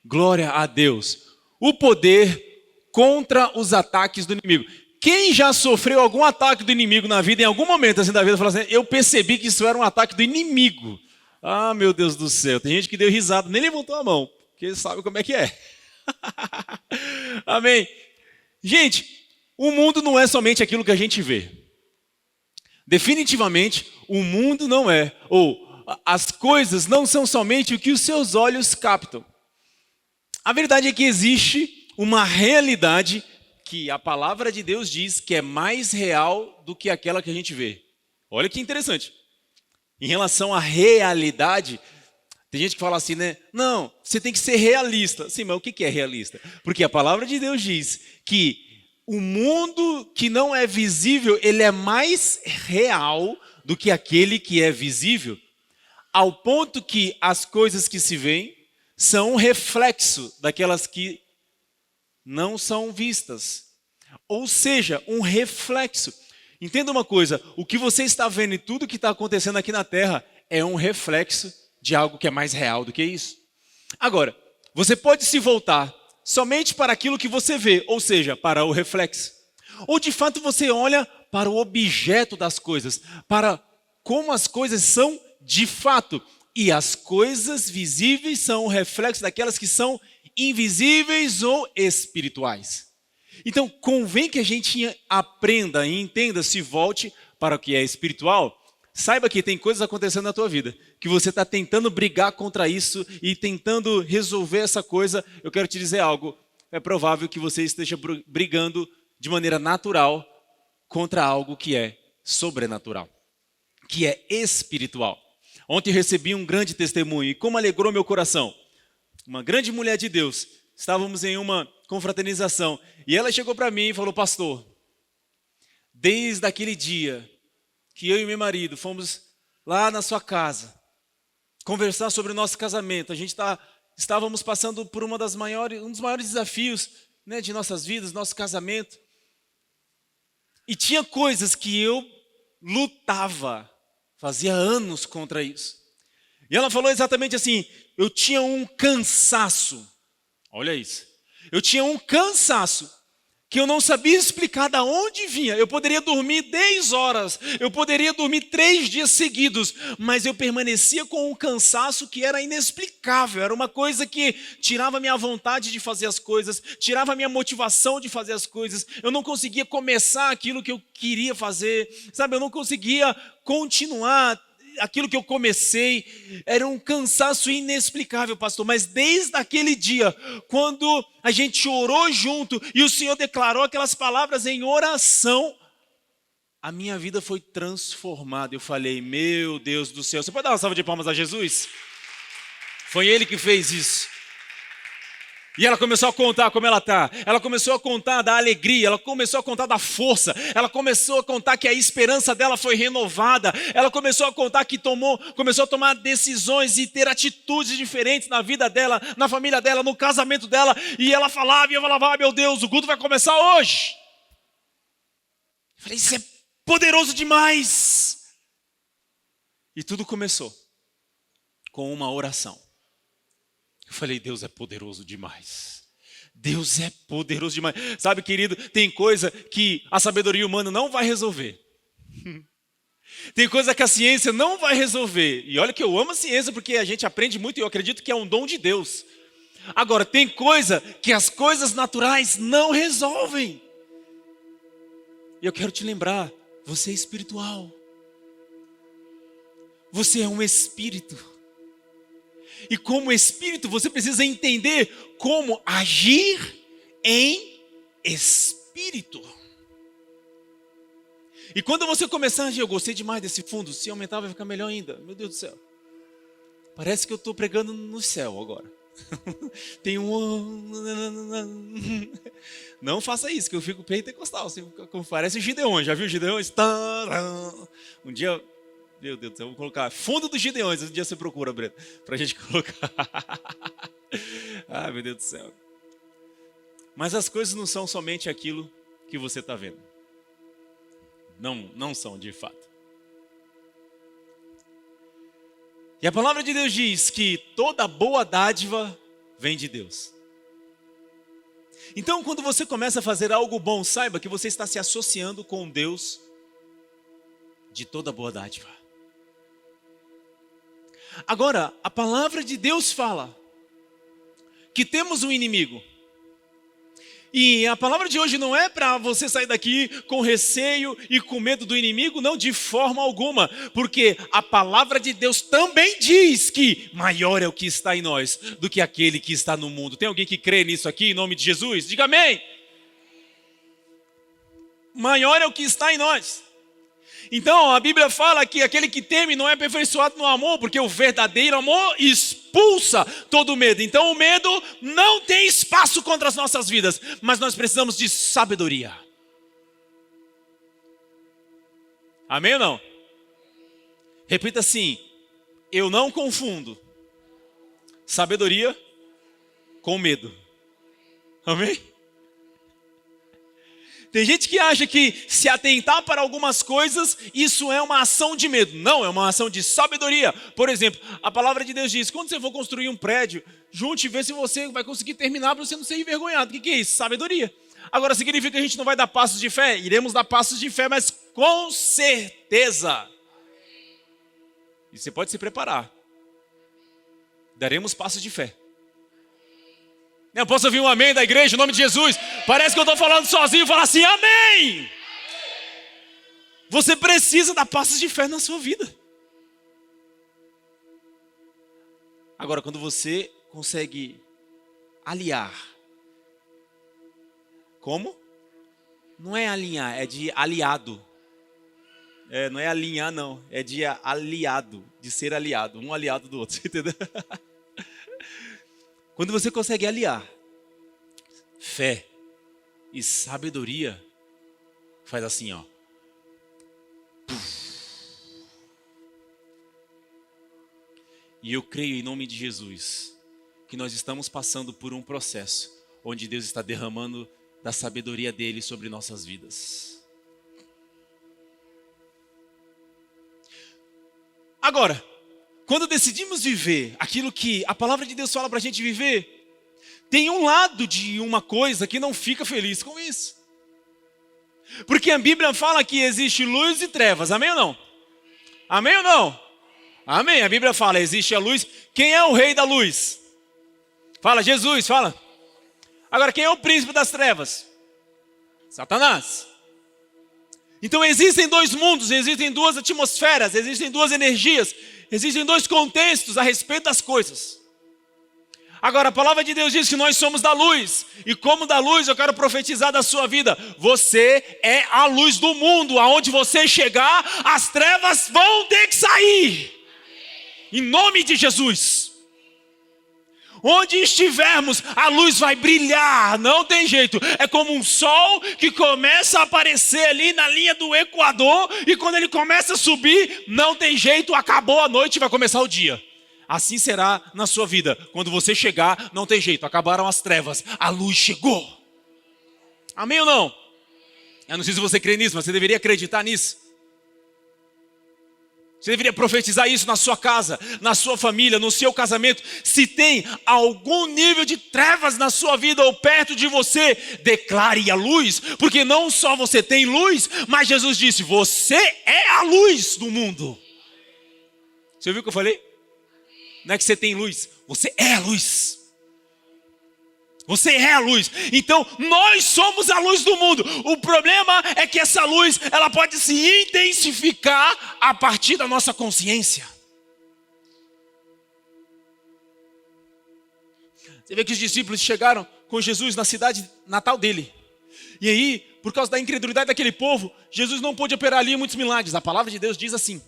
Glória a Deus. O poder contra os ataques do inimigo. Quem já sofreu algum ataque do inimigo na vida, em algum momento assim da vida, fala assim, eu percebi que isso era um ataque do inimigo. Ah, meu Deus do céu. Tem gente que deu risada, nem levantou a mão, porque sabe como é que é. Amém. Gente, o mundo não é somente aquilo que a gente vê. Definitivamente, o mundo não é, ou as coisas não são somente o que os seus olhos captam. A verdade é que existe uma realidade que a palavra de Deus diz que é mais real do que aquela que a gente vê. Olha que interessante. Em relação à realidade, tem gente que fala assim, né? Não, você tem que ser realista. Sim, mas o que é realista? Porque a palavra de Deus diz que o mundo que não é visível, ele é mais real do que aquele que é visível, ao ponto que as coisas que se veem são um reflexo daquelas que não são vistas. Ou seja, um reflexo. Entenda uma coisa, o que você está vendo e tudo que está acontecendo aqui na Terra é um reflexo de algo que é mais real do que isso. Agora, você pode se voltar somente para aquilo que você vê, ou seja, para o reflexo. Ou de fato você olha para o objeto das coisas, para como as coisas são de fato. E as coisas visíveis são o reflexo daquelas que são invisíveis ou espirituais. Então, convém que a gente aprenda e entenda, se volte para o que é espiritual. Saiba que tem coisas acontecendo na tua vida, que você está tentando brigar contra isso e tentando resolver essa coisa. Eu quero te dizer algo, é provável que você esteja brigando de maneira natural contra algo que é sobrenatural, que é espiritual. Ontem eu recebi um grande testemunho e como alegrou meu coração. Uma grande mulher de Deus, estávamos em uma confraternização e ela chegou para mim e falou, pastor, desde aquele dia que eu e meu marido fomos lá na sua casa conversar sobre o nosso casamento, estávamos passando por um dos maiores desafios, né, de nossas vidas, nosso casamento, e tinha coisas que eu lutava, fazia anos contra isso. E ela falou exatamente assim, eu tinha um cansaço, olha isso, eu tinha um cansaço que eu não sabia explicar de onde vinha. Eu poderia dormir 10 horas, eu poderia dormir 3 dias seguidos, mas eu permanecia com um cansaço que era inexplicável, era uma coisa que tirava a minha vontade de fazer as coisas, tirava a minha motivação de fazer as coisas, eu não conseguia começar aquilo que eu queria fazer, sabe, eu não conseguia continuar aquilo que eu comecei, era um cansaço inexplicável, pastor, mas desde aquele dia, quando a gente orou junto e o Senhor declarou aquelas palavras em oração, a minha vida foi transformada. Eu falei, meu Deus do céu, você pode dar uma salva de palmas a Jesus? Foi Ele que fez isso. E ela começou a contar como ela está, ela começou a contar da alegria, ela começou a contar da força, ela começou a contar que a esperança dela foi renovada, ela começou a contar que começou a tomar decisões e ter atitudes diferentes na vida dela, na família dela, no casamento dela, e ela falava, e eu falava, meu Deus, o culto vai começar hoje. Eu falei, isso é poderoso demais. E tudo começou com uma oração. Eu falei, Deus é poderoso demais. Deus é poderoso demais. Sabe, querido, tem coisa que a sabedoria humana não vai resolver. Tem coisa que a ciência não vai resolver. E olha que eu amo a ciência porque a gente aprende muito e eu acredito que é um dom de Deus. Agora, tem coisa que as coisas naturais não resolvem. E eu quero te lembrar, você é espiritual. Você é um espírito. E como espírito, você precisa entender como agir em espírito. E quando você começar a agir, eu gostei demais desse fundo, se aumentar vai ficar melhor ainda. Meu Deus do céu. Parece que eu estou pregando no céu agora. Tem um... Não faça isso, que eu fico pentecostal. Parece o Gideon, já viu o Gideon? Um dia... Meu Deus do céu, vou colocar fundo dos Gideões. Um dia você procura, Breno, pra gente colocar. Meu Deus do céu. Mas as coisas não são somente aquilo que você está vendo. Não são de fato. E a palavra de Deus diz que toda boa dádiva vem de Deus. Então, quando você começa a fazer algo bom, saiba que você está se associando com Deus de toda boa dádiva. Agora, a palavra de Deus fala que temos um inimigo. E a palavra de hoje não é para você sair daqui com receio e com medo do inimigo, não, de forma alguma. Porque a palavra de Deus também diz que maior é o que está em nós do que aquele que está no mundo. Tem alguém que crê nisso aqui, em nome de Jesus? Diga amém. Maior é o que está em nós. Então a Bíblia fala que aquele que teme não é aperfeiçoado no amor, porque o verdadeiro amor expulsa todo medo. Então o medo não tem espaço contra as nossas vidas, mas nós precisamos de sabedoria. Amém ou não? Repita assim: eu não confundo sabedoria com medo. Amém? Tem gente que acha que se atentar para algumas coisas, isso é uma ação de medo. Não, é uma ação de sabedoria. Por exemplo, a palavra de Deus diz, quando você for construir um prédio, junte e vê se você vai conseguir terminar para você não ser envergonhado. O que é isso? Sabedoria. Agora, significa que a gente não vai dar passos de fé? Iremos dar passos de fé, mas com certeza. E você pode se preparar. Daremos passos de fé. Eu posso ouvir um amém da igreja, em nome de Jesus? Parece que eu estou falando sozinho, fala assim, amém! Você precisa dar passos de fé na sua vida. Agora, quando você consegue aliar. Como? Não é alinhar, é de aliado. Não é alinhar não, é de aliado, de ser aliado, um aliado do outro, entendeu? Quando você consegue aliar fé e sabedoria, faz assim, ó. E eu creio em nome de Jesus que nós estamos passando por um processo onde Deus está derramando da sabedoria dele sobre nossas vidas. Agora, quando decidimos viver aquilo que a palavra de Deus fala para a gente viver, tem um lado de uma coisa que não fica feliz com isso. Porque a Bíblia fala que existe luz e trevas, amém ou não? Amém ou não? Amém, a Bíblia fala, existe a luz. Quem é o rei da luz? Fala, Jesus, fala. Agora, quem é o príncipe das trevas? Satanás. Então existem dois mundos, existem duas atmosferas, existem duas energias. Existem dois contextos a respeito das coisas. Agora, a palavra de Deus diz que nós somos da luz. E como da luz, eu quero profetizar da sua vida. Você é a luz do mundo. Aonde você chegar, as trevas vão ter que sair. Em nome de Jesus. Onde estivermos, a luz vai brilhar, não tem jeito. É como um sol que começa a aparecer ali na linha do Equador. E quando ele começa a subir, não tem jeito, acabou a noite e vai começar o dia. Assim será na sua vida. Quando você chegar, não tem jeito, acabaram as trevas, a luz chegou. Amém ou não? Eu não sei se você crê nisso, mas você deveria acreditar nisso. Você deveria profetizar isso na sua casa, na sua família, no seu casamento. Se tem algum nível de trevas na sua vida ou perto de você, declare a luz. Porque não só você tem luz, mas Jesus disse, você é a luz do mundo. Você ouviu o que eu falei? Não é que você tem luz, você é a luz. Você é a luz. Então, nós somos a luz do mundo. O problema é que essa luz, ela pode se intensificar a partir da nossa consciência. Você vê que os discípulos chegaram com Jesus na cidade natal dele. E aí, por causa da incredulidade daquele povo, Jesus não pôde operar ali muitos milagres. A palavra de Deus diz assim.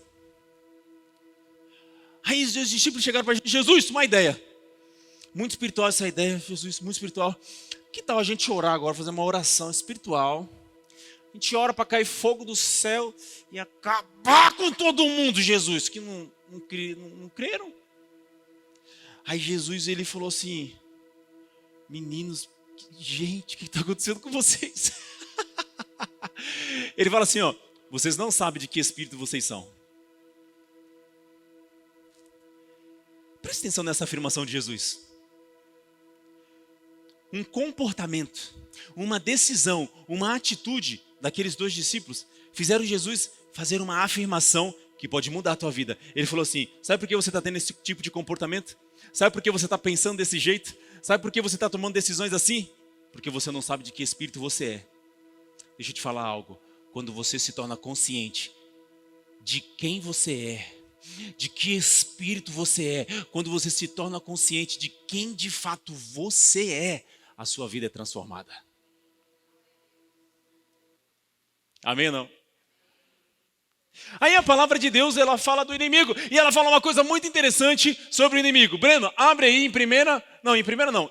Aí os discípulos chegaram para Jesus, uma ideia. Muito espiritual essa ideia, Jesus, muito espiritual. Que tal a gente orar agora, fazer uma oração espiritual? A gente ora para cair fogo do céu e acabar com todo mundo, Jesus, que não creram. Aí Jesus, ele falou assim, meninos, gente, o que está acontecendo com vocês? Ele fala assim, ó, vocês não sabem de que espírito vocês são. Presta atenção nessa afirmação de Jesus. um comportamento, uma decisão, uma atitude daqueles dois discípulos fizeram Jesus fazer uma afirmação que pode mudar a tua vida. Ele falou assim: sabe por que você está tendo esse tipo de comportamento? Sabe por que você está pensando desse jeito? Sabe por que você está tomando decisões assim? Porque você não sabe de que espírito você é. Deixa eu te falar algo. Quando você se torna consciente de quem você é, de que espírito você é, quando você se torna consciente de quem de fato você é, a sua vida é transformada. Amém, não? Aí a palavra de Deus, ela fala do inimigo, e ela fala uma coisa muito interessante sobre o inimigo. Breno, abre aí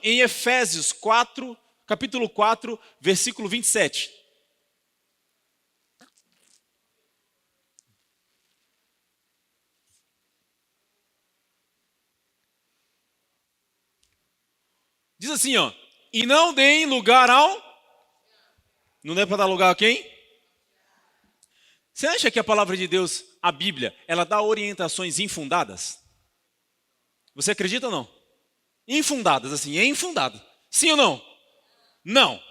em Efésios 4, capítulo 4, versículo 27. Diz assim, ó: e não deem lugar ao... Não é para dar lugar a quem? Você acha que a palavra de Deus, a Bíblia, ela dá orientações infundadas? Você acredita ou não? Infundadas, assim, é infundado. Sim ou não? Não.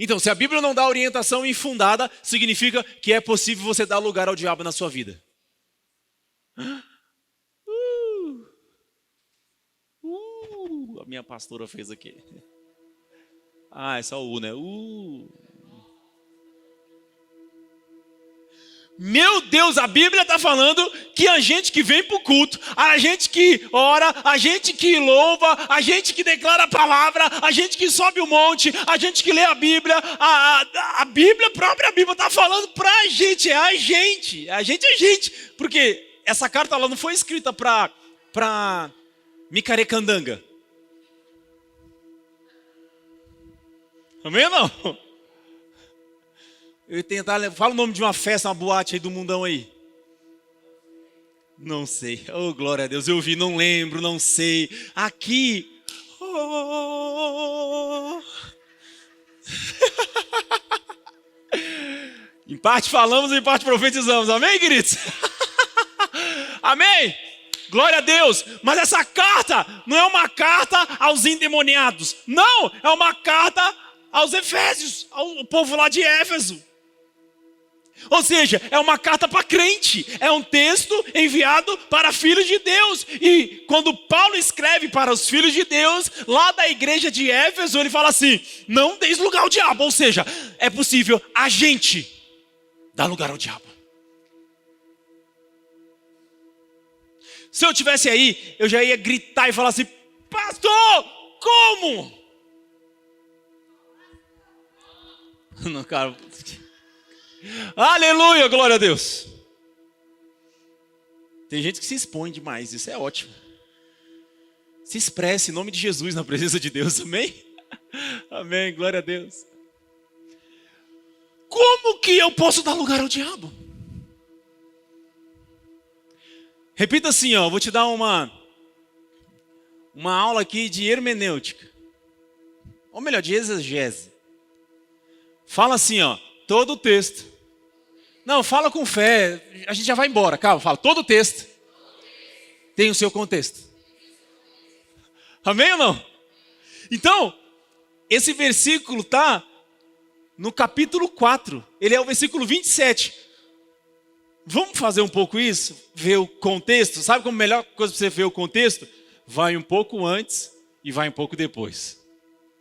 Então, se a Bíblia não dá orientação infundada, significa que é possível você dar lugar ao diabo na sua vida. A minha pastora fez aqui. Ah, é só o né? Meu Deus, a Bíblia está falando que a gente que vem para o culto, a gente que ora, a gente que louva, a gente que declara a palavra, a gente que sobe o monte, a gente que lê a Bíblia, a Bíblia, a própria Bíblia está falando para a gente, é gente. Porque essa carta ela não foi escrita para micarecandanga. Amém ou não? Eu ia tentar... Fala o nome de uma festa, uma boate aí do mundão aí. Não sei. Oh, glória a Deus. Eu vi, não lembro, não sei. Aqui... Oh. Em parte falamos, em parte profetizamos. Amém, queridos? Amém? Glória a Deus. Mas essa carta não é uma carta aos endemoniados. Não, é uma carta aos Efésios, ao povo lá de Éfeso. Ou seja, é uma carta para crente, é um texto enviado para filhos de Deus. E quando Paulo escreve para os filhos de Deus, lá da igreja de Éfeso, ele fala assim: não deis lugar ao diabo. Ou seja, é possível a gente dar lugar ao diabo. Se eu tivesse aí, eu já ia gritar e falar assim: pastor, como? Não, cara... Aleluia, glória a Deus. Tem gente que se expõe demais, isso é ótimo. Se expresse em nome de Jesus na presença de Deus, amém? Amém, glória a Deus. Como que eu posso dar lugar ao diabo? Repita assim, ó, vou te dar uma aula aqui de hermenêutica. Ou melhor, de exegese. Fala assim, ó, todo texto. Não, fala com fé, a gente já vai embora, calma, fala, todo texto tem o seu contexto. Amém ou não? Então, esse versículo está no capítulo 4, ele é o versículo 27. Vamos fazer um pouco isso? Ver o contexto? Sabe como a melhor coisa para você ver o contexto? Vai um pouco antes e vai um pouco depois.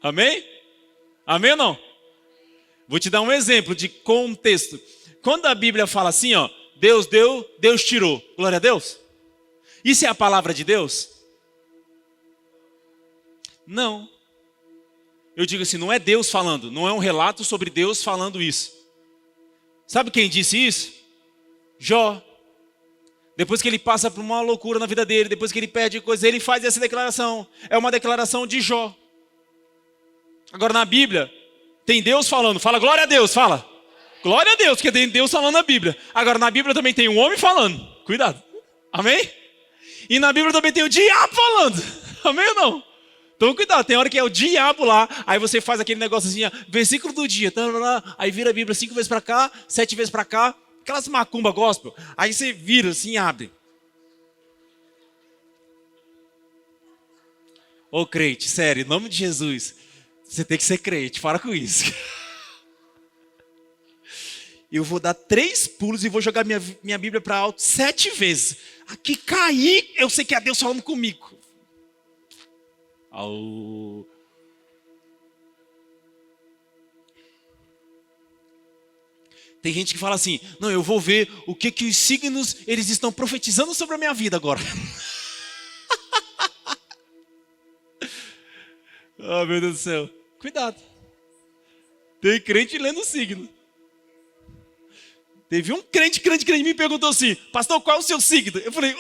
Amém? Amém ou não? Vou te dar um exemplo de contexto. Quando a Bíblia fala assim, ó, Deus deu, Deus tirou. Glória a Deus. Isso é a palavra de Deus? Não. Eu digo assim, não é Deus falando, não é um relato sobre Deus falando isso. Sabe quem disse isso? Jó. Depois que ele passa por uma loucura na vida dele, depois que ele perde coisas, ele faz essa declaração. É uma declaração de Jó. Agora na Bíblia, tem Deus falando, fala glória a Deus, fala. Glória a Deus, que tem Deus falando na Bíblia. Agora na Bíblia também tem um homem falando, cuidado, amém? E na Bíblia também tem o diabo falando, amém ou não? Então cuidado, tem hora que é o diabo lá, aí você faz aquele negócio assim, ó, versículo do dia, aí vira a Bíblia 5 vezes para cá, 7 vezes para cá, aquelas macumba gospel, aí você vira assim e abre. Ô crente, sério, em nome de Jesus, Você tem que ser crente, para com isso. Eu vou dar 3 pulos e vou jogar minha Bíblia para alto 7 vezes. Aqui cair, eu sei que é Deus falando comigo. Tem gente que fala assim, não, eu vou ver o que os signos eles estão profetizando sobre a minha vida agora. Oh, meu Deus do céu. Cuidado. Tem crente lendo o signo. Teve um crente me perguntou assim, pastor, qual é o seu signo? Eu falei,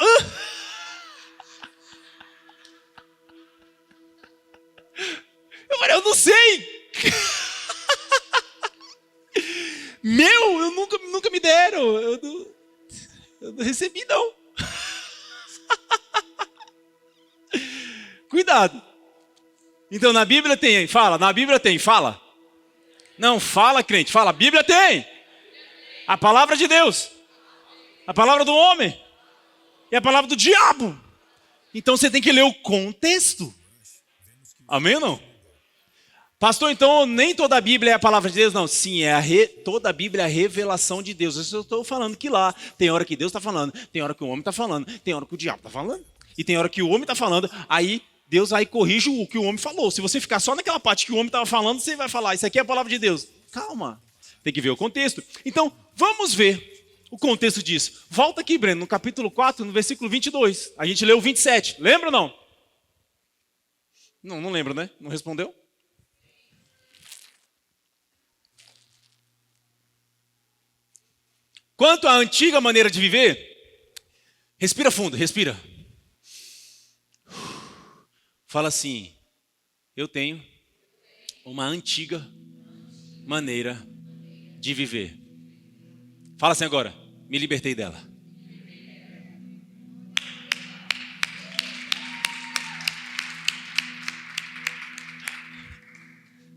eu não sei. Eu nunca me deram. Eu não recebi, não. Cuidado. Então, na Bíblia tem, fala. Não, fala, crente, fala. A Bíblia tem. A palavra de Deus. A palavra do homem. E a palavra do diabo. Então, você tem que ler o contexto. Amém ou não? Pastor, então nem toda a Bíblia é a palavra de Deus? Não, sim, toda a Bíblia é a revelação de Deus. Isso eu estou falando que lá tem hora que Deus está falando, tem hora que o homem está falando, tem hora que o diabo está falando. E tem hora que o homem está falando, aí Deus aí corrige o que o homem falou. Se você ficar só naquela parte que o homem estava falando, você vai falar, isso aqui é a palavra de Deus. Calma, tem que ver o contexto. Então, vamos ver o contexto disso. Volta aqui, Breno, no capítulo 4, no versículo 22. A gente leu o 27, lembra ou não? Não lembro, né? Não respondeu? Quanto à antiga maneira de viver, respira fundo, respira. Fala assim, eu tenho uma antiga maneira de viver. Fala assim agora, me libertei dela.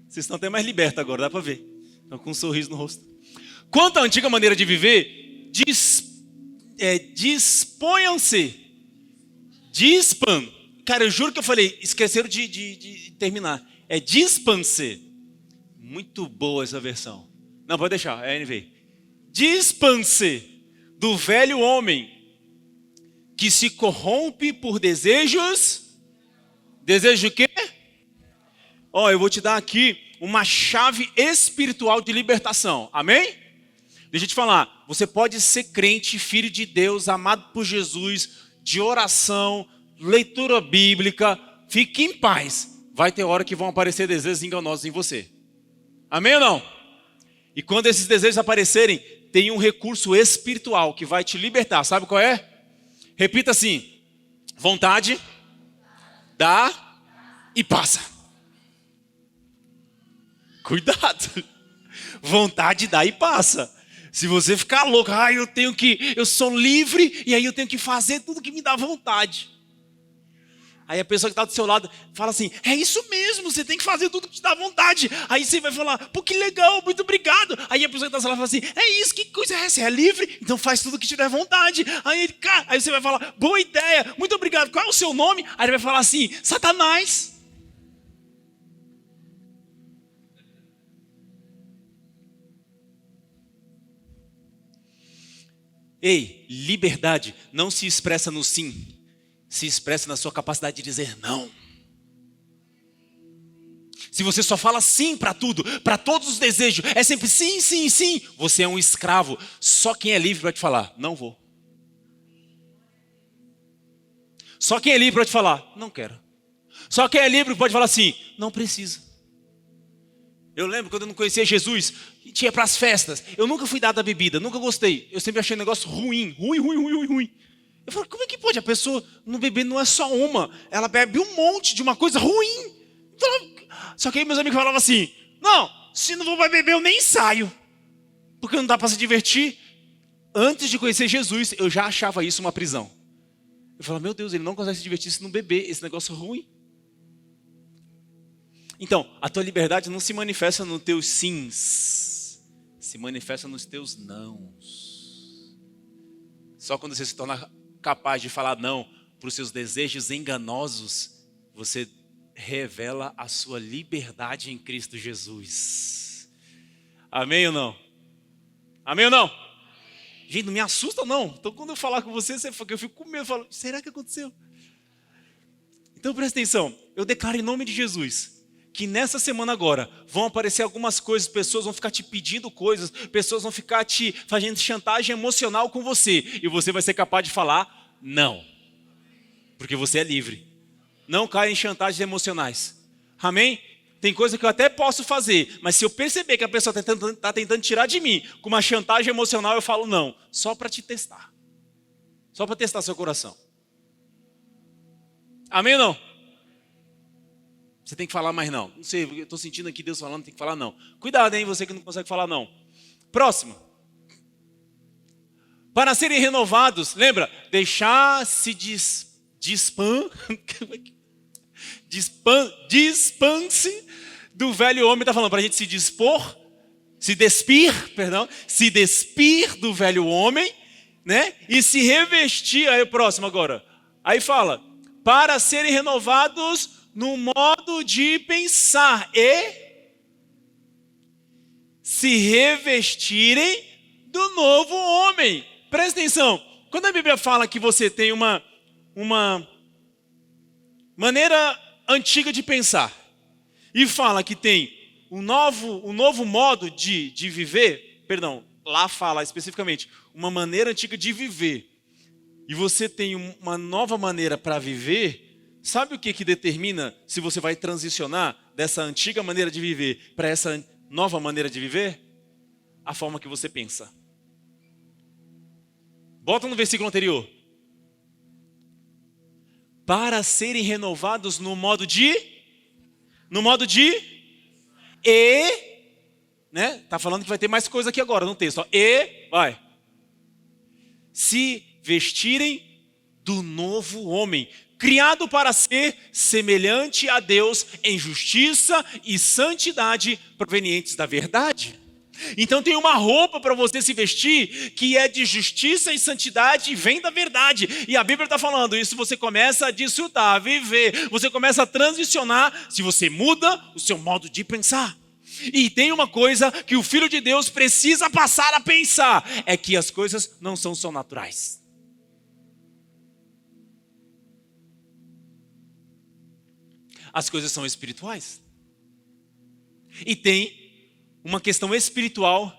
Vocês estão até mais libertos agora, dá para ver. Estão com um sorriso no rosto. Quanto à antiga maneira de viver, disponham-se. Cara, eu juro que eu falei, esqueceram de terminar. É dispanse. Muito boa essa versão. Não, pode deixar, é NV. Dispanse do velho homem que se corrompe por desejos. Desejo o quê? Eu vou te dar aqui uma chave espiritual de libertação. Amém? Deixa eu te falar, você pode ser crente, filho de Deus, amado por Jesus, de oração, leitura bíblica, fique em paz. Vai ter hora que vão aparecer desejos enganosos em você. Amém ou não? E quando esses desejos aparecerem, tem um recurso espiritual que vai te libertar. Sabe qual é? Repita assim, vontade, dá e passa. Cuidado. Vontade dá e passa. Se você ficar louco, eu sou livre e aí eu tenho que fazer tudo que me dá vontade. Aí a pessoa que está do seu lado fala assim, é isso mesmo, você tem que fazer tudo que te dá vontade. Aí você vai falar, pô, que legal, muito obrigado. Aí a pessoa que está do seu lado fala assim, é isso, que coisa é essa? Você é livre? Então faz tudo que te der vontade. Aí você vai falar, boa ideia, muito obrigado. Qual é o seu nome? Aí ele vai falar assim, Satanás. Ei, liberdade não se expressa no sim, se expressa na sua capacidade de dizer não. Se você só fala sim para tudo, para todos os desejos, é sempre sim, sim, sim, você é um escravo. Só quem é livre vai te falar, não vou. Só quem é livre pode falar, não quero. Só quem é livre pode falar assim, não precisa. Eu lembro quando eu não conhecia Jesus, tinha para as festas. Eu nunca fui dado a bebida, nunca gostei. Eu sempre achei um negócio ruim. Eu falei, como é que pode? A pessoa não beber não é só uma. Ela bebe um monte de uma coisa ruim. Só que aí meus amigos falavam assim, não, se não vou beber eu nem saio. Porque não dá para se divertir. Antes de conhecer Jesus, eu já achava isso uma prisão. Eu falava, meu Deus, ele não consegue se divertir se não beber esse negócio ruim. Então, a tua liberdade não se manifesta nos teus sims, se manifesta nos teus nãos. Só quando você se torna capaz de falar não para os seus desejos enganosos, você revela a sua liberdade em Cristo Jesus. Amém ou não? Amém ou não? Gente, não me assusta não. Então quando eu falar com você, eu fico com medo. Eu falo, será que aconteceu? Então presta atenção. Eu declaro em nome de Jesus que nessa semana agora vão aparecer algumas coisas, pessoas vão ficar te pedindo coisas, pessoas vão ficar te fazendo chantagem emocional com você. E você vai ser capaz de falar não. Porque você é livre. Não caia em chantagens emocionais. Amém? Tem coisa que eu até posso fazer, mas se eu perceber que a pessoa está tentando tirar de mim com uma chantagem emocional, eu falo não. Só para te testar. Só para testar seu coração. Amém ou não? Você tem que falar mais não. Não sei, eu estou sentindo aqui Deus falando, tem que falar não. Cuidado, hein, você que não consegue falar não. Próximo. Para serem renovados, lembra? Deixar-se dispense do velho homem. Está falando para a gente se despir do velho homem, né? E se revestir, aí o próximo agora. Aí fala, para serem renovados no modo de pensar e se revestirem do novo homem. Presta atenção, quando a Bíblia fala que você tem uma maneira antiga de pensar e fala que tem um novo modo de viver, lá fala especificamente, uma maneira antiga de viver, e você tem uma nova maneira para viver. Sabe o que determina se você vai transicionar dessa antiga maneira de viver para essa nova maneira de viver? A forma que você pensa. Bota no versículo anterior. Para serem renovados no modo de né? Tá falando que vai ter mais coisa aqui agora no texto, ó. Vai. Se vestirem do novo homem, criado para ser semelhante a Deus em justiça e santidade provenientes da verdade. Então tem uma roupa para você se vestir que é de justiça e santidade e vem da verdade. E a Bíblia está falando isso, você começa a desfrutar, a viver, você começa a transicionar se você muda o seu modo de pensar. E tem uma coisa que o Filho de Deus precisa passar a pensar, é que as coisas não são só naturais. As coisas são espirituais. E tem uma questão espiritual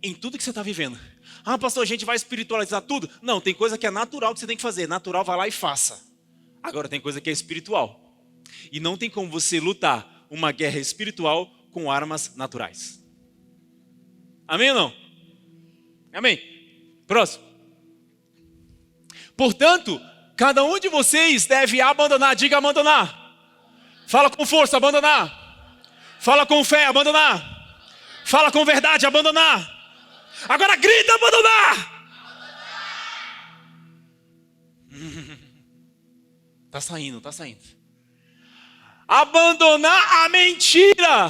em tudo que você está vivendo. Ah, pastor, a gente vai espiritualizar tudo? Não, tem coisa que é natural que você tem que fazer. Natural, vai lá e faça. Agora tem coisa que é espiritual. E não tem como você lutar uma guerra espiritual com armas naturais. Amém ou não? Amém. Próximo. Portanto, cada um de vocês deve abandonar. Diga abandonar. Fala com força, abandonar. Fala com fé, abandonar. Fala com verdade, abandonar. Agora grita, abandonar. Tá saindo. Abandonar a mentira.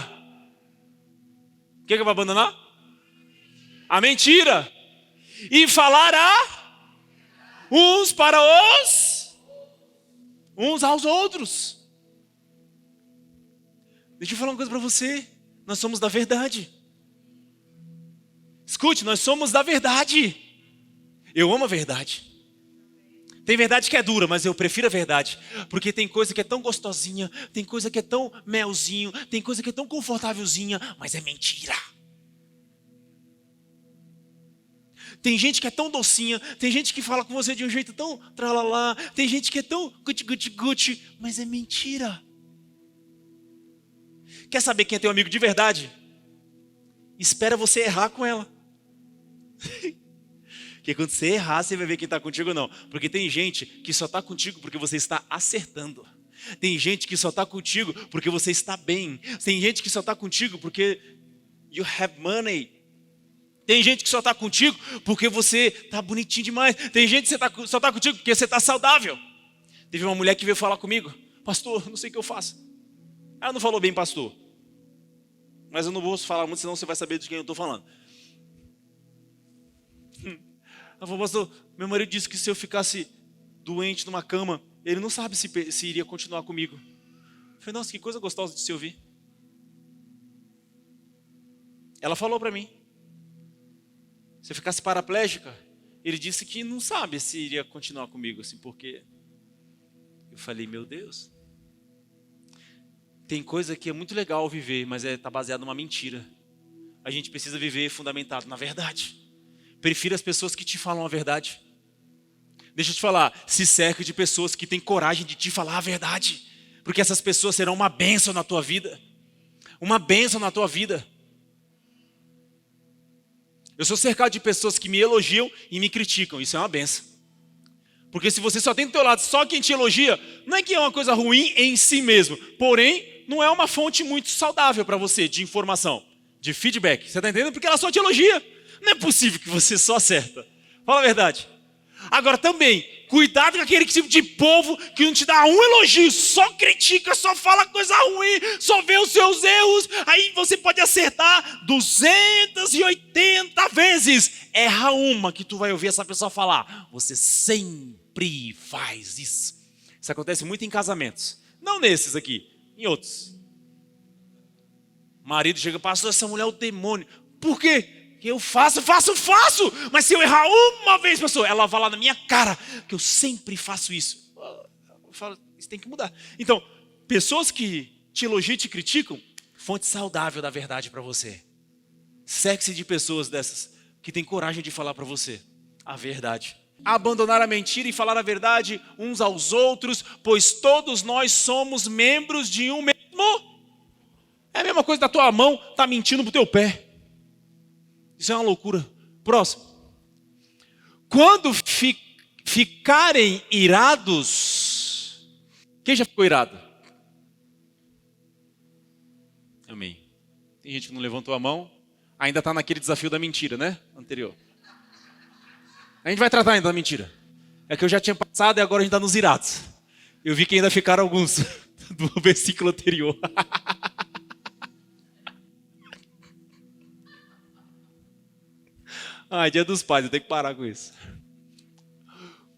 O que eu vou abandonar? A mentira. E falar uns aos outros. Deixa eu falar uma coisa para você. Nós somos da verdade. Escute, nós somos da verdade. Eu amo a verdade. Tem verdade que é dura, mas eu prefiro a verdade. Porque tem coisa que é tão gostosinha, tem coisa que é tão melzinho, tem coisa que é tão confortávelzinha, mas é mentira. Tem gente que é tão docinha, tem gente que fala com você de um jeito tão tralalá, tem gente que é tão guti, mas é mentira. Quer saber quem é teu amigo de verdade? Espera você errar com ela. Porque quando você errar, você vai ver quem está contigo ou não. Porque tem gente que só está contigo porque você está acertando. Tem gente que só está contigo porque você está bem. Tem gente que só está contigo porque you have money. Tem gente que só está contigo porque você está bonitinho demais. Tem gente que só está contigo porque você está saudável. Teve uma mulher que veio falar comigo. Pastor, não sei o que eu faço. Ela não falou bem, pastor. Mas eu não vou falar muito, senão você vai saber de quem eu estou falando. Ela falou, pastor, meu marido disse que se eu ficasse doente numa cama, ele não sabe se iria continuar comigo. falei, nossa, que coisa gostosa de se ouvir. Ela falou para mim, se eu ficasse paraplégica, ele disse que não sabe se iria continuar comigo, assim, porque... Eu falei, meu Deus. Tem coisa que é muito legal viver, mas está baseado numa mentira. A gente precisa viver fundamentado na verdade. Prefira as pessoas que te falam a verdade. Deixa eu te falar, se cerque de pessoas que têm coragem de te falar a verdade. Porque essas pessoas serão uma bênção na tua vida. Uma bênção na tua vida. Eu sou cercado de pessoas que me elogiam e me criticam. Isso é uma bênção. Porque se você só tem do teu lado só quem te elogia, não é que é uma coisa ruim em si mesmo. Porém, não é uma fonte muito saudável para você de informação, de feedback. Você está entendendo? Porque ela só te elogia. Não é possível que você só acerta. Fala a verdade. Agora também, cuidado com aquele tipo de povo que não te dá um elogio, só critica, só fala coisa ruim, só vê os seus erros. Aí você pode acertar 280 vezes. Erra uma que tu vai ouvir essa pessoa falar. Você sempre faz isso. Isso acontece muito em casamentos. Não nesses aqui, em outros. O marido chega, pastor, essa mulher é o demônio. Por quê? Eu faço, mas se eu errar uma vez, pastor, ela vai lá na minha cara, que eu sempre faço isso. Eu falo, isso tem que mudar. Então, pessoas que te elogiam e te criticam, fonte saudável da verdade para você. Cerque-se de pessoas dessas, que têm coragem de falar para você a verdade. Abandonar a mentira e falar a verdade uns aos outros, pois todos nós somos membros de um mesmo. É a mesma coisa da tua mão tá mentindo pro teu pé. Isso é uma loucura. Próximo. Quando ficarem irados... Quem já ficou irado? Amém. Tem gente que não levantou a mão. Ainda está naquele desafio da mentira, né? Anterior. A gente vai tratar ainda da mentira. É que eu já tinha passado e agora a gente está nos irados. Eu vi que ainda ficaram alguns do versículo anterior. Ai, dia dos pais, eu tenho que parar com isso.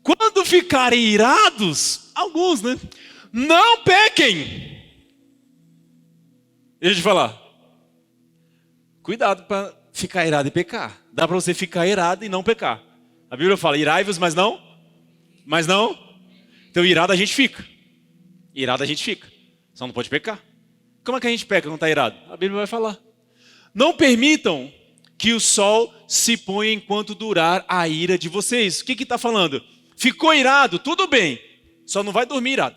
Quando ficarem irados, alguns, né? Não pequem. Deixa eu te falar. Cuidado para ficar irado e pecar. Dá para você ficar irado e não pecar. A Bíblia fala, irai-vos, mas não. Então irado a gente fica. Só não pode pecar. Como é que a gente peca quando está irado? A Bíblia vai falar. Não permitam que o sol se ponha enquanto durar a ira de vocês. O que está falando? Ficou irado, tudo bem. Só não vai dormir irado.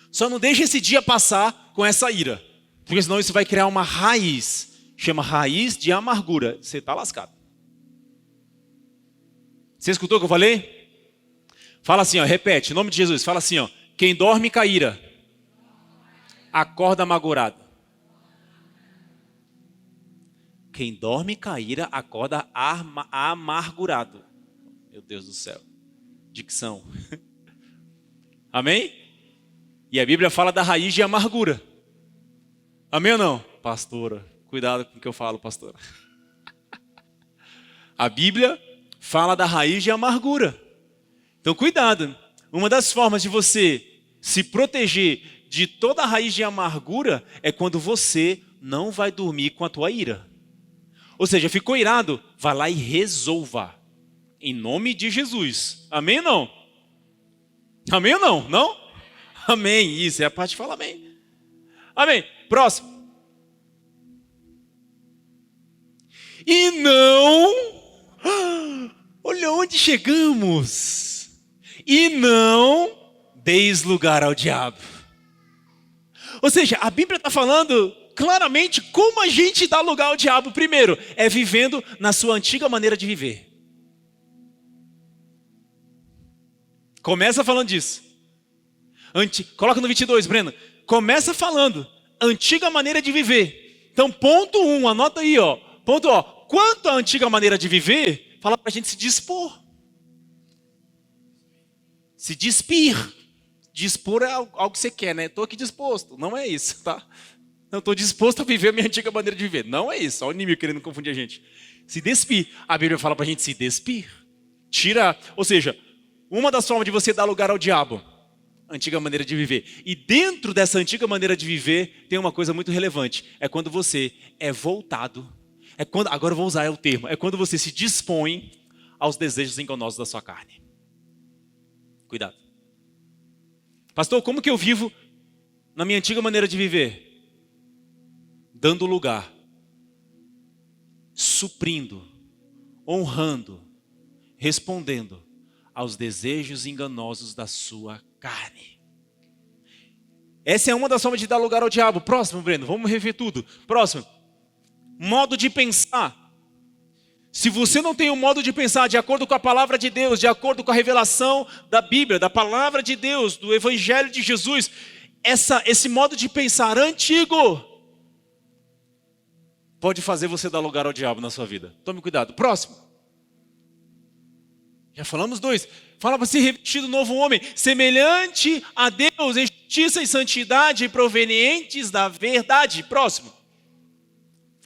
Só não deixa esse dia passar com essa ira. Porque senão isso vai criar uma raiz. Chama raiz de amargura. Você está lascado. Você escutou o que eu falei? Fala assim, ó, repete, em nome de Jesus. Fala assim, ó. Quem dorme com a ira, acorda amargurado. Quem dorme com a ira, acorda amargurado. Meu Deus do céu. Dicção. Amém? E a Bíblia fala da raiz de amargura. Amém ou não? Pastora, cuidado com o que eu falo, pastora. A Bíblia fala da raiz de amargura. Então cuidado. Uma das formas de você se proteger de toda a raiz de amargura é quando você não vai dormir com a tua ira. Ou seja, ficou irado, vai lá e resolva. Em nome de Jesus. Amém ou não? Amém ou não? Não? Amém. Isso é a parte que fala amém. Amém. Próximo. E não... Olha onde chegamos. E não deis lugar ao diabo. Ou seja, a Bíblia está falando claramente como a gente dá lugar ao diabo. Primeiro, é vivendo na sua antiga maneira de viver. Começa falando disso. Coloca no 22, Breno. Começa falando antiga maneira de viver. Então, ponto 1, anota aí, ó. Ponto ó. Quanto à antiga maneira de viver, fala para a gente se dispor. Se despir. Dispor é algo que você quer, né? Estou aqui disposto. Não é isso, tá? Não estou disposto a viver a minha antiga maneira de viver. Não é isso. Olha o inimigo querendo confundir a gente. Se despir. A Bíblia fala para a gente se despir. Tira. Ou seja, uma das formas de você dar lugar ao diabo. antiga maneira de viver. E dentro dessa antiga maneira de viver tem uma coisa muito relevante. É quando você é voltado. Agora eu vou usar o termo. É quando você se dispõe aos desejos enganosos da sua carne. Cuidado. Pastor, como que eu vivo na minha antiga maneira de viver? Dando lugar. Suprindo. Honrando. Respondendo aos desejos enganosos da sua carne. Essa é uma das formas de dar lugar ao diabo. Próximo, Breno, vamos rever tudo. Próximo. Modo de pensar. Se você não tem um modo de pensar de acordo com a palavra de Deus, de acordo com a revelação da Bíblia, da palavra de Deus, do Evangelho de Jesus, esse modo de pensar antigo pode fazer você dar lugar ao diabo na sua vida. Tome cuidado. Próximo. Já falamos dois. Fala para se revestir do novo homem, semelhante a Deus, em justiça e santidade, provenientes da verdade. Próximo.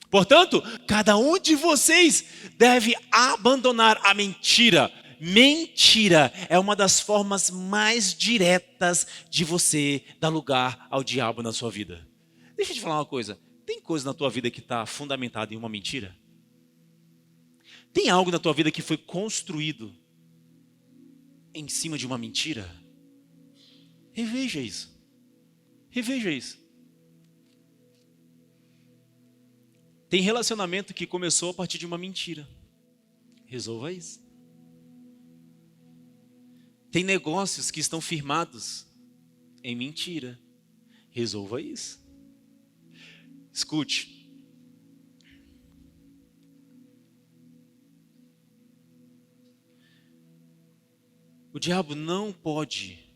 Portanto, cada um de vocês deve abandonar a mentira. Mentira é uma das formas mais diretas de você dar lugar ao diabo na sua vida. Deixa eu te falar uma coisa. Tem coisa na tua vida que está fundamentada em uma mentira? Tem algo na tua vida que foi construído em cima de uma mentira? Reveja isso. Reveja isso. Tem relacionamento que começou a partir de uma mentira. Resolva isso. Tem negócios que estão firmados em mentira. Resolva isso. Escute. O diabo não pode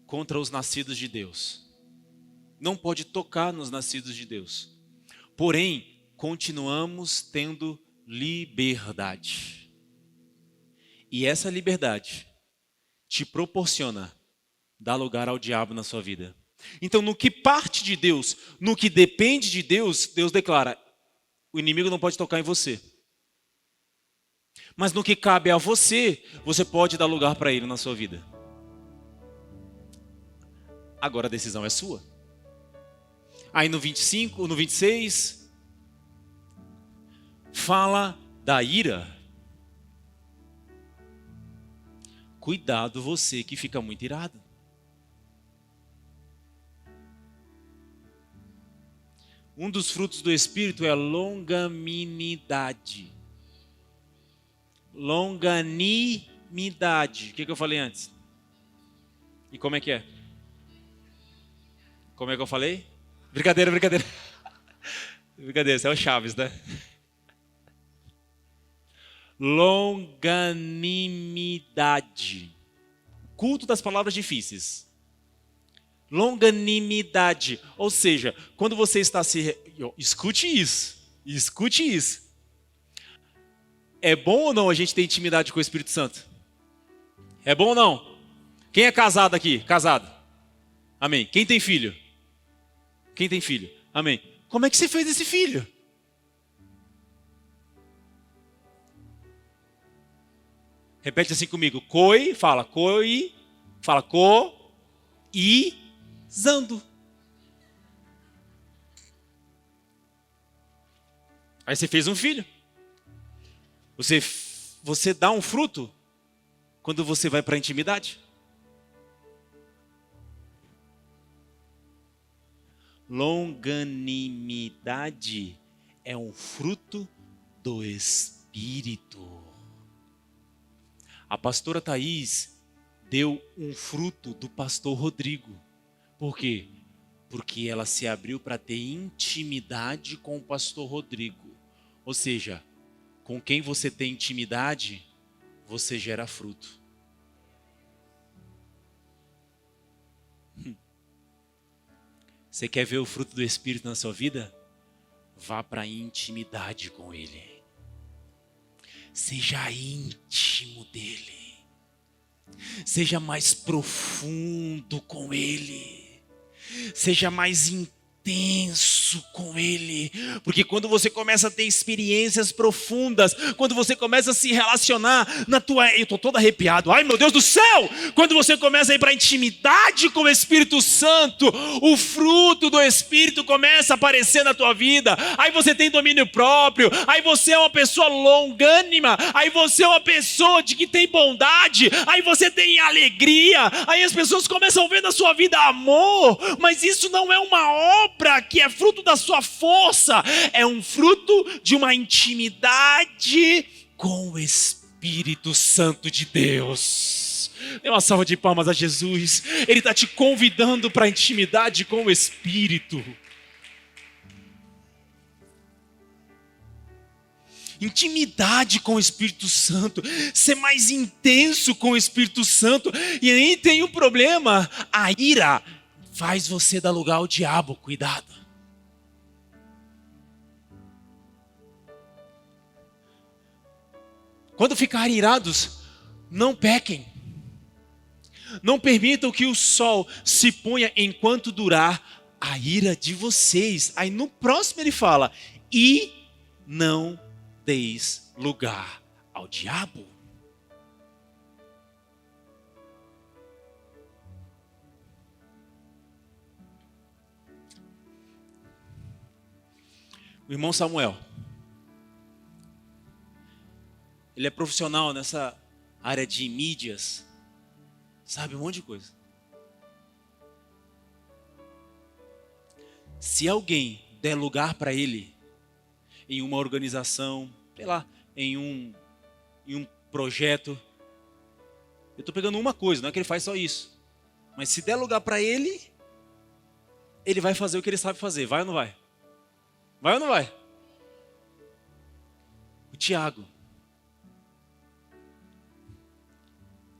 contra os nascidos de Deus. Não pode tocar nos nascidos de Deus. Porém, continuamos tendo liberdade. E essa liberdade te proporciona dar lugar ao diabo na sua vida. Então, no que parte de Deus, no que depende de Deus, Deus declara: o inimigo não pode tocar em você. Mas no que cabe a você, você pode dar lugar para ele na sua vida. Agora a decisão é sua. Aí no 25, no 26... fala da ira. Cuidado você que fica muito irado. Um dos frutos do Espírito é longanimidade. Longanimidade. O que eu falei antes? E como é que é? Como é que eu falei? Brincadeira. Brincadeira, esse é o Chaves, né? Longanimidade. Culto das palavras difíceis. Longanimidade. Ou seja, quando você está se... Escute isso. Escute isso. É bom ou não a gente ter intimidade com o Espírito Santo? É bom ou não? Quem é casado aqui? Casado. Amém. Quem tem filho? Quem tem filho? Amém. Como é que você fez esse filho? Repete assim comigo. Fala zando. Aí você fez um filho. Você dá um fruto quando você vai para a intimidade. Longanimidade é um fruto do Espírito. A pastora Thaís deu um fruto do pastor Rodrigo. Por quê? Porque ela se abriu para ter intimidade com o pastor Rodrigo. Ou seja, com quem você tem intimidade, você gera fruto. Você quer ver o fruto do Espírito na sua vida? Vá para a intimidade com Ele. Seja íntimo dEle. Seja mais profundo com Ele. Seja mais intenso intenso com Ele. Porque quando você começa a ter experiências profundas, quando você começa a se relacionar eu estou todo arrepiado, ai meu Deus do céu! Quando você começa a ir para a intimidade com o Espírito Santo, o fruto do Espírito começa a aparecer na tua vida. Aí você tem domínio próprio, aí você é uma pessoa longânima, aí você é uma pessoa que tem bondade, aí você tem alegria, aí as pessoas começam a ver na sua vida amor. Mas isso não é uma obra que é fruto da sua força, é um fruto de uma intimidade com o Espírito Santo de Deus. Dê uma salva de palmas a Jesus. Ele está te convidando para a intimidade com o Espírito. Intimidade com o Espírito Santo, ser mais intenso com o Espírito Santo. E aí tem um problema: a ira faz você dar lugar ao diabo. Cuidado. Quando ficarem irados, não pequem. Não permitam que o sol se ponha enquanto durar a ira de vocês. Aí no próximo ele fala: e não deis lugar ao diabo. O irmão Samuel, ele é profissional nessa área de mídias, sabe um monte de coisa. Se alguém der lugar para ele em uma organização, sei lá, em um projeto, eu estou pegando uma coisa, não é que ele faz só isso, mas se der lugar para ele, ele vai fazer o que ele sabe fazer. Vai ou não vai? Vai ou não vai? O Tiago,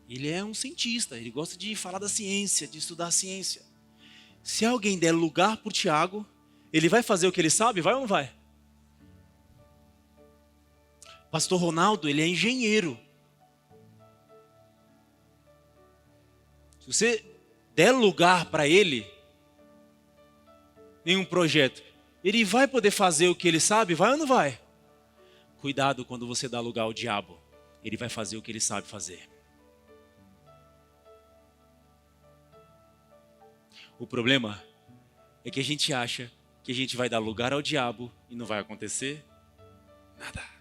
ele é um cientista, ele gosta de falar da ciência, de estudar a ciência. Se alguém der lugar para o Tiago, ele vai fazer o que ele sabe? Vai ou não vai? Pastor Ronaldo, ele é engenheiro. Se você der lugar para ele em um projeto, ele vai poder fazer o que ele sabe? Vai ou não vai? Cuidado quando você dá lugar ao diabo. Ele vai fazer o que ele sabe fazer. O problema é que a gente acha que a gente vai dar lugar ao diabo e não vai acontecer nada.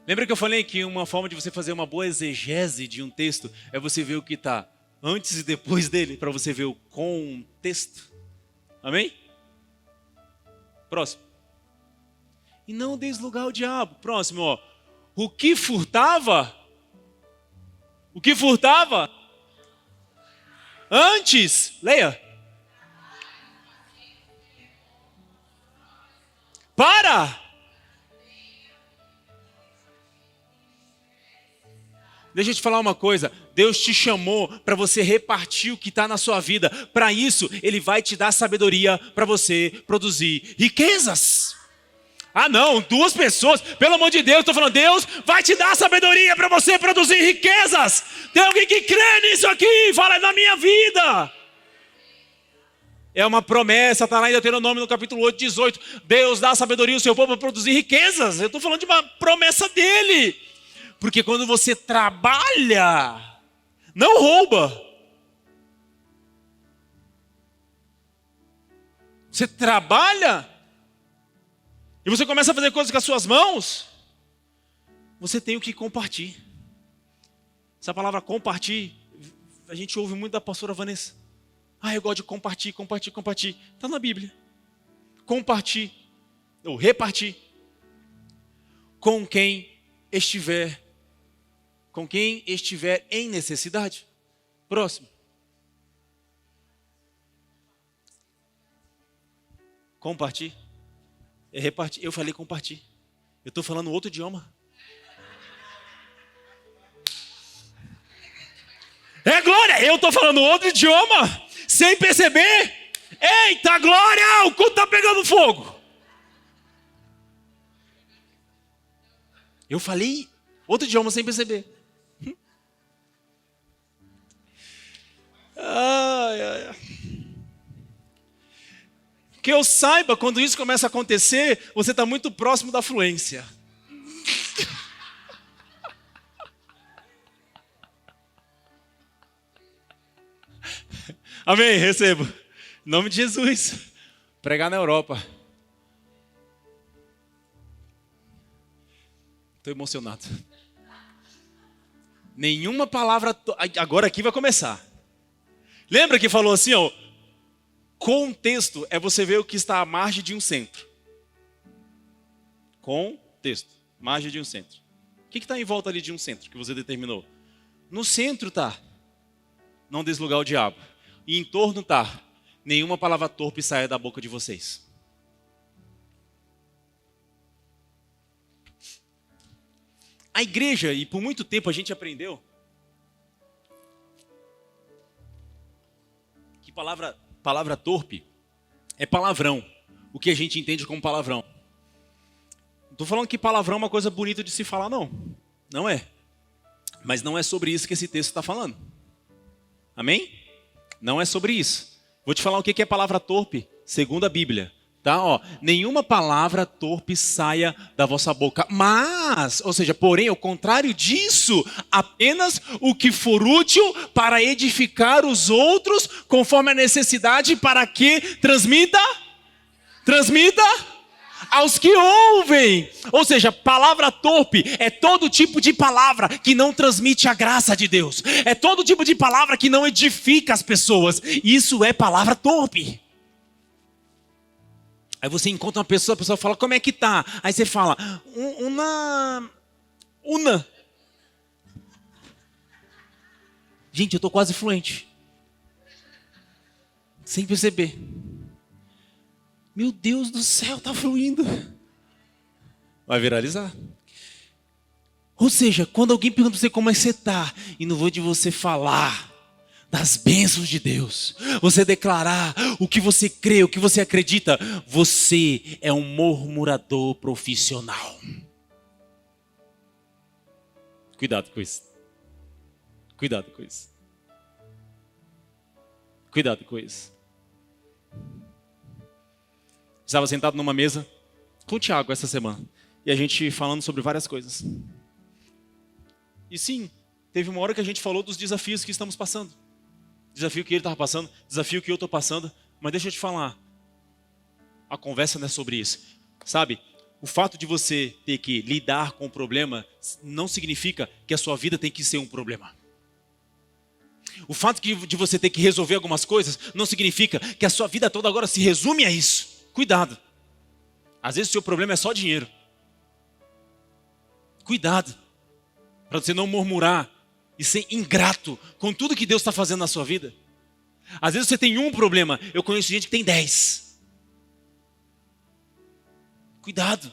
Lembra que eu falei que uma forma de você fazer uma boa exegese de um texto é você ver o que está antes e depois dele, para você ver o contexto. Amém? Próximo. E não deis lugar ao diabo. Próximo, ó. O que furtava? O que furtava? Antes, leia. Para! Deixa eu te falar uma coisa, Deus te chamou para você repartir o que está na sua vida. Para isso, Ele vai te dar sabedoria para você produzir riquezas. Ah não, 2 pessoas, pelo amor de Deus, estou falando, Deus vai te dar sabedoria para você produzir riquezas. Tem alguém que crê nisso aqui? Fala, na minha vida. É uma promessa, está lá em Deuteronômio no capítulo 8, 18. Deus dá sabedoria ao seu povo para produzir riquezas. Eu estou falando de uma promessa dele. Porque quando você trabalha, não rouba. Você trabalha e você começa a fazer coisas com as suas mãos, você tem o que compartilhar. Essa palavra compartilhar, a gente ouve muito da pastora Vanessa. Ah, eu gosto de compartilhar. Está na Bíblia. Compartilhar, ou repartir, com quem estiver em necessidade. Próximo. Compartilhar. É repartir. Eu falei compartilhar. Eu estou falando outro idioma. É glória! Eu estou falando outro idioma. Sem perceber. Eita glória! O culto está pegando fogo. Eu falei outro idioma sem perceber. que eu saiba, quando isso começa a acontecer, você está muito próximo da fluência. Amém, recebo. Em nome de Jesus. Pregar na Europa. Estou emocionado. Nenhuma palavra... Agora aqui vai começar. Lembra que falou assim, ó? Contexto é você ver o que está à margem de um centro. Contexto. Margem de um centro. O que está em volta ali de um centro que você determinou? No centro está. Não deslugar o diabo. E em torno está. Nenhuma palavra torpe saia da boca de vocês. A igreja, e por muito tempo a gente aprendeu que palavra torpe é palavrão. O que a gente entende como palavrão. Não estou falando que palavrão é uma coisa bonita de se falar, não. Não é. Mas não é sobre isso que esse texto está falando. Amém? Não é sobre isso. Vou te falar o que é palavra torpe, segundo a Bíblia. Tá? Ó, nenhuma palavra torpe saia da vossa boca. Mas, ou seja, porém, ao contrário disso, apenas o que for útil para edificar os outros, conforme a necessidade, para que transmita aos que ouvem. Ou seja, palavra torpe é todo tipo de palavra que não transmite a graça de Deus. É todo tipo de palavra que não edifica as pessoas. Isso é palavra torpe. Aí você encontra uma pessoa, a pessoa fala, como é que tá? Aí você fala, una. Gente, eu tô quase fluente. Sem perceber. Meu Deus do céu, tá fluindo. Vai viralizar. Ou seja, quando alguém pergunta pra você como é que você tá, e não vou de você falar das bênçãos de Deus, você declarar o que você crê, o que você acredita, você é um murmurador profissional. Cuidado com isso. Cuidado com isso. Cuidado com isso. Estava sentado numa mesa com o Thiago essa semana, e a gente falando sobre várias coisas. E sim, teve uma hora que a gente falou dos desafios que estamos passando. Desafio que ele estava passando, desafio que eu estou passando. Mas deixa eu te falar, a conversa não é sobre isso. Sabe, o fato de você ter que lidar com o problema não significa que a sua vida tem que ser um problema. O fato de você ter que resolver algumas coisas não significa que a sua vida toda agora se resume a isso. Cuidado. Às vezes o seu problema é só dinheiro. Cuidado, para você não murmurar e ser ingrato com tudo que Deus está fazendo na sua vida. Às vezes você tem um problema. Eu conheço gente que tem 10. Cuidado.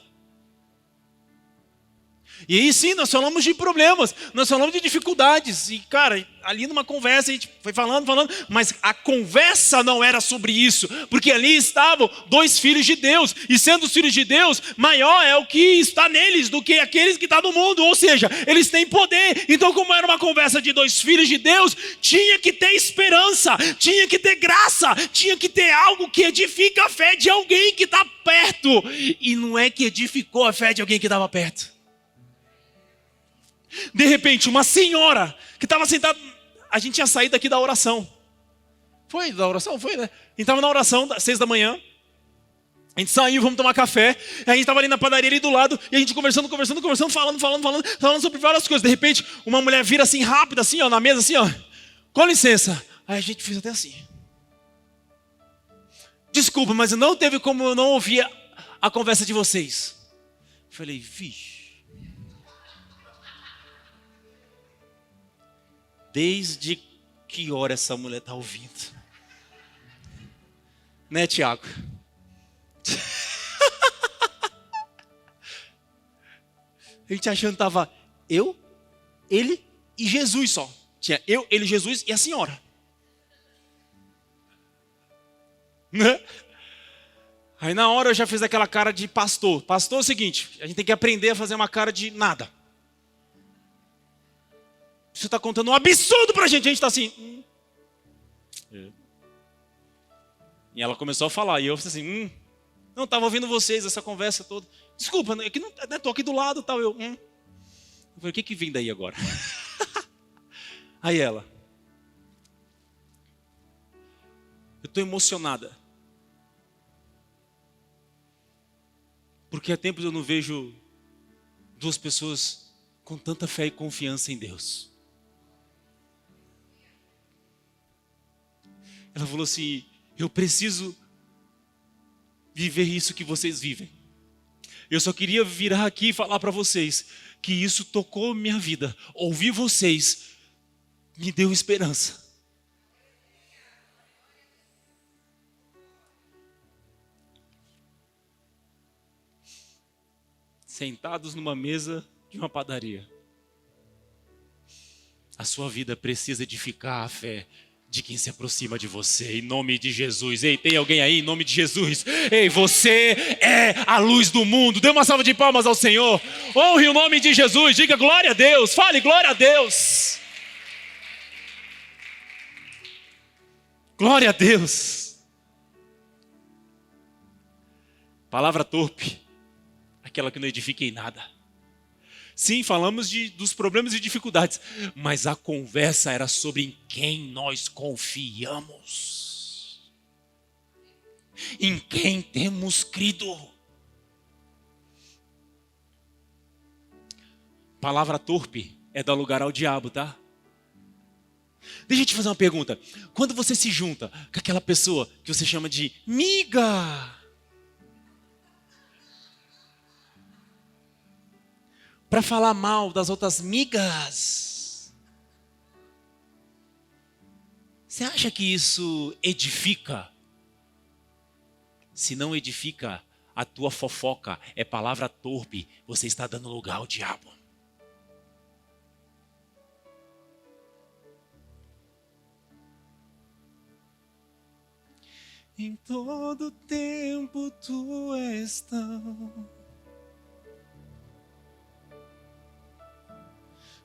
E aí sim, nós falamos de problemas, nós falamos de dificuldades. E cara, ali numa conversa a gente foi falando, mas a conversa não era sobre isso. Porque ali estavam 2 filhos de Deus. E sendo os filhos de Deus, maior é o que está neles do que aqueles que estão no mundo. Ou seja, eles têm poder. Então como era uma conversa de 2 filhos de Deus, tinha que ter esperança, tinha que ter graça, tinha que ter algo que edifica a fé de alguém que está perto. E não é que edificou a fé de alguém que estava perto. De repente, uma senhora que estava sentada, a gente tinha saído aqui da oração. Foi da oração? Foi, né? A gente estava na oração, 6 da manhã. A gente saiu, vamos tomar café. A gente estava ali na padaria ali do lado. E a gente conversando, falando sobre várias coisas. De repente, uma mulher vira assim, rápida, assim, ó, na mesa, assim, ó. Com licença. Aí a gente fez até assim. Desculpa, mas não teve como eu não ouvir a conversa de vocês. Falei, vixe. Desde que hora essa mulher está ouvindo? Né, Tiago? A gente achando que estava eu, ele e Jesus só. Tinha eu, ele, Jesus e a senhora. Né? Aí na hora eu já fiz aquela cara de pastor. Pastor é o seguinte, a gente tem que aprender a fazer uma cara de nada. Você está contando um absurdo para a gente está assim. E ela começou a falar, e eu falei assim, não, estava ouvindo vocês, essa conversa toda. Desculpa, é que não estou aqui do lado, tal. Eu falei, o que vem daí agora? Aí ela, eu estou emocionada. Porque há tempos eu não vejo duas pessoas com tanta fé e confiança em Deus. Ela falou assim, eu preciso viver isso que vocês vivem. Eu só queria virar aqui e falar para vocês que isso tocou minha vida. Ouvir vocês me deu esperança. Sentados numa mesa de uma padaria. A sua vida precisa edificar a fé de quem se aproxima de você, em nome de Jesus. Ei, tem alguém aí em nome de Jesus? Ei, você é a luz do mundo. Dê uma salva de palmas ao Senhor. Honre o nome de Jesus, diga glória a Deus, fale glória a Deus. Glória a Deus. Palavra torpe, aquela que não edifica em nada. Sim, falamos dos problemas e dificuldades, mas a conversa era sobre em quem nós confiamos, em quem temos crido. Palavra torpe é dar lugar ao diabo, tá? Deixa eu te fazer uma pergunta. Quando você se junta com aquela pessoa que você chama de miga, para falar mal das outras migas, você acha que isso edifica? Se não edifica, a tua fofoca é palavra torpe, você está dando lugar ao diabo. Em todo tempo tu és tão,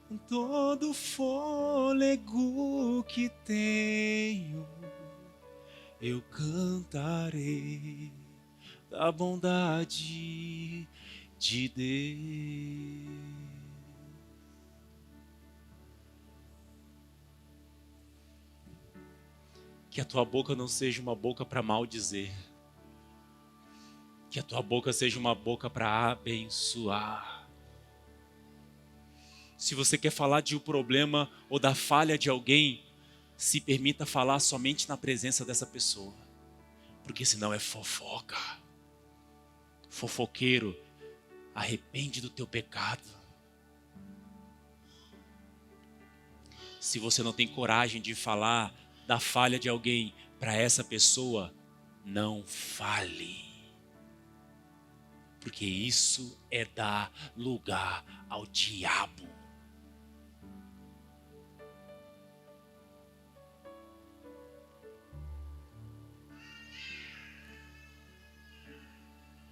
com todo fôlego que tenho, eu cantarei da bondade de Deus. Que a tua boca não seja uma boca para maldizer. Que a tua boca seja uma boca para abençoar. Se você quer falar de um problema ou da falha de alguém, se permita falar somente na presença dessa pessoa. Porque senão é fofoca. Fofoqueiro, arrepende do teu pecado. Se você não tem coragem de falar da falha de alguém para essa pessoa, não fale. Porque isso é dar lugar ao diabo.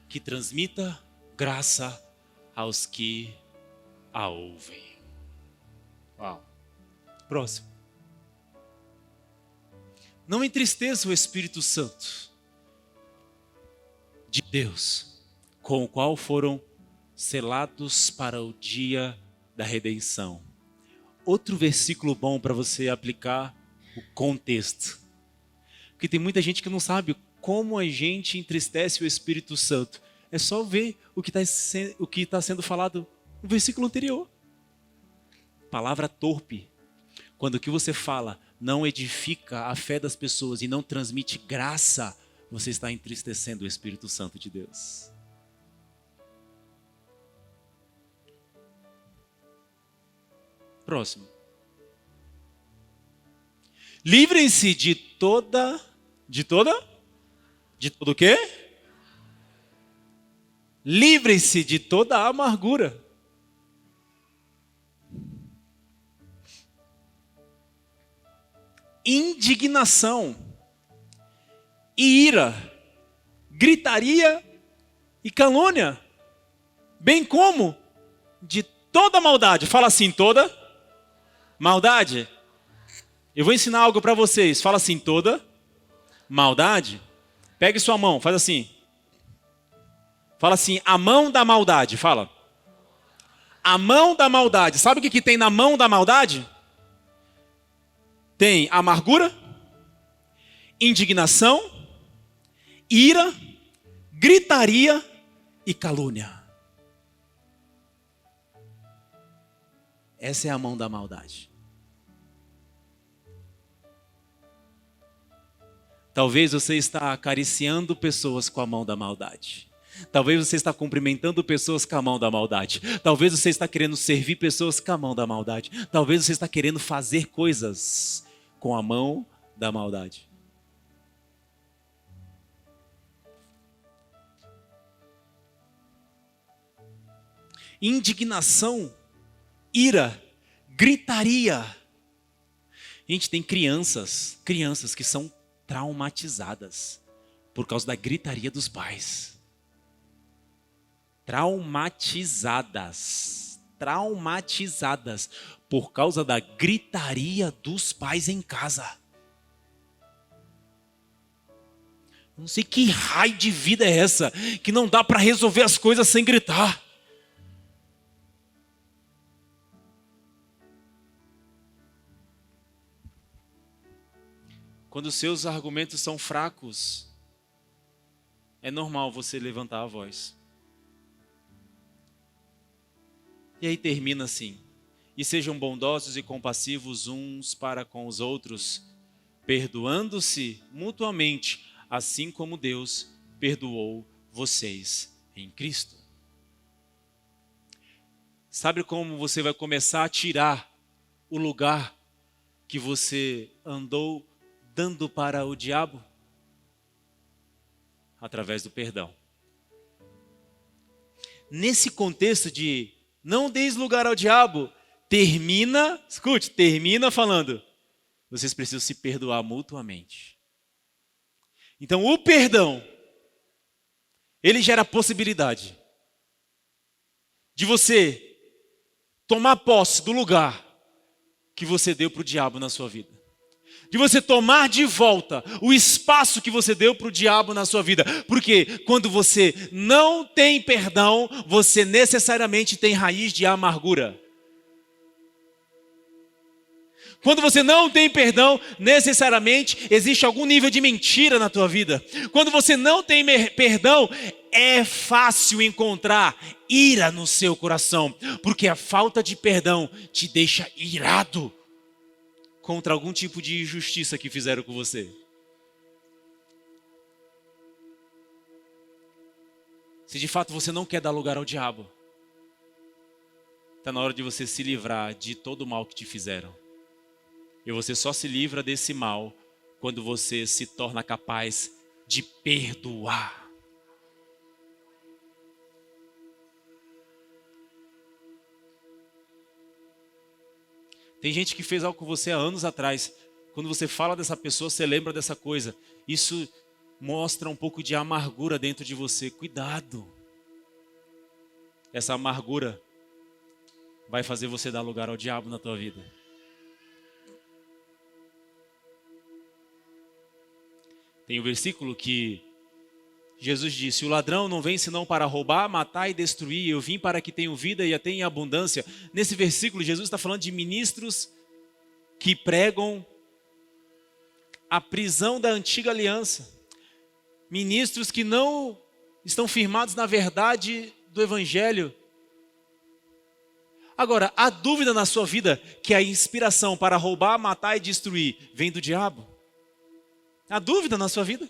Que transmita graça aos que a ouvem. Uau. Próximo. Não entristeça o Espírito Santo de Deus, com o qual foram selados para o dia da redenção. Outro versículo bom para você aplicar o contexto. Porque tem muita gente que não sabe como a gente entristece o Espírito Santo. É só ver o que está sendo falado no versículo anterior. Palavra torpe. Quando o que você fala não edifica a fé das pessoas e não transmite graça, você está entristecendo o Espírito Santo de Deus. Próximo. Livrem-se de todo o quê? Livrem-se de toda a amargura. Indignação, ira, gritaria e calúnia, bem como de toda maldade. Fala assim, toda maldade. Eu vou ensinar algo para vocês. Fala assim, toda maldade. Pegue sua mão, faz assim. Fala assim, a mão da maldade, fala. A mão da maldade. Sabe o que tem na mão da maldade? Tem amargura, indignação, ira, gritaria e calúnia. Essa é a mão da maldade. Talvez você está acariciando pessoas com a mão da maldade. Talvez você está cumprimentando pessoas com a mão da maldade. Talvez você está querendo servir pessoas com a mão da maldade. Talvez você está querendo fazer coisas com a mão da maldade. Indignação, ira, gritaria. Gente, tem crianças que são traumatizadas por causa da gritaria dos pais. Traumatizadas por causa da gritaria dos pais em casa. Não sei que raio de vida é essa, que não dá para resolver as coisas sem gritar. Quando os seus argumentos são fracos, é normal você levantar a voz. E aí termina assim: e sejam bondosos e compassivos uns para com os outros, perdoando-se mutuamente, assim como Deus perdoou vocês em Cristo. Sabe como você vai começar a tirar o lugar que você andou dando para o diabo? Através do perdão. Nesse contexto de não deis lugar ao diabo, termina falando, vocês precisam se perdoar mutuamente. Então o perdão, ele gera a possibilidade de você tomar posse do lugar que você deu para o diabo na sua vida. De você tomar de volta o espaço que você deu para o diabo na sua vida. Porque quando você não tem perdão, você necessariamente tem raiz de amargura. Quando você não tem perdão, necessariamente existe algum nível de mentira na tua vida. Quando você não tem perdão, é fácil encontrar ira no seu coração. Porque a falta de perdão te deixa irado contra algum tipo de injustiça que fizeram com você. Se de fato você não quer dar lugar ao diabo, está na hora de você se livrar de todo o mal que te fizeram. E você só se livra desse mal quando você se torna capaz de perdoar. Tem gente que fez algo com você há anos atrás. Quando você fala dessa pessoa, você lembra dessa coisa. Isso mostra um pouco de amargura dentro de você. Cuidado. Essa amargura vai fazer você dar lugar ao diabo na tua vida. Tem um versículo que Jesus disse: o ladrão não vem senão para roubar, matar e destruir. Eu vim para que tenham vida e a tenham em abundância. Nesse versículo, Jesus está falando de ministros que pregam a prisão da antiga aliança. Ministros que não estão firmados na verdade do Evangelho. Agora, há dúvida na sua vida que a inspiração para roubar, matar e destruir vem do diabo? Há dúvida na sua vida?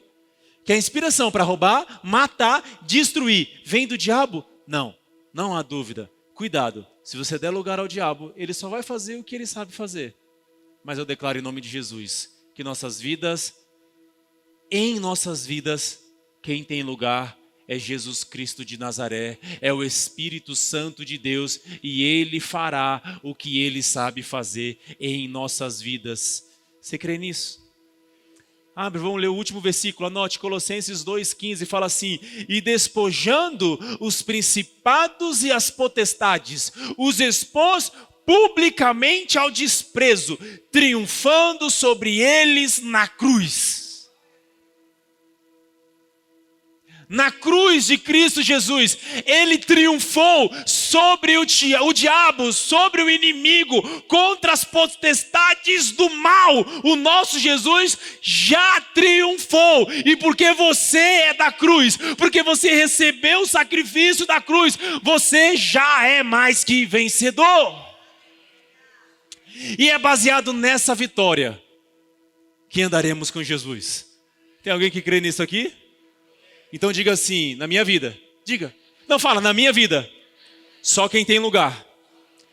Que a inspiração para roubar, matar, destruir vem do diabo? Não, não há dúvida. Cuidado, se você der lugar ao diabo, ele só vai fazer o que ele sabe fazer. Mas eu declaro em nome de Jesus, que em nossas vidas, quem tem lugar é Jesus Cristo de Nazaré, é o Espírito Santo de Deus, e Ele fará o que Ele sabe fazer em nossas vidas. Você crê nisso? Abre, vamos ler o último versículo, anote, Colossenses 2,15, fala assim: e despojando os principados e as potestades, os expôs publicamente ao desprezo, triunfando sobre eles na cruz. Na cruz de Cristo Jesus, Ele triunfou sobre o diabo, sobre o inimigo, contra as potestades do mal. O nosso Jesus já triunfou. E porque você é da cruz, porque você recebeu o sacrifício da cruz, você já é mais que vencedor. E é baseado nessa vitória que andaremos com Jesus. Tem alguém que crê nisso aqui? Então diga assim, na minha vida. Diga. Não, fala, na minha vida. Só quem tem lugar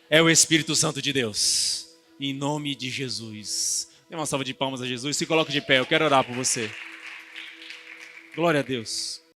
é o Espírito Santo de Deus. Em nome de Jesus. Dê uma salva de palmas a Jesus. Se coloque de pé, eu quero orar por você. Glória a Deus.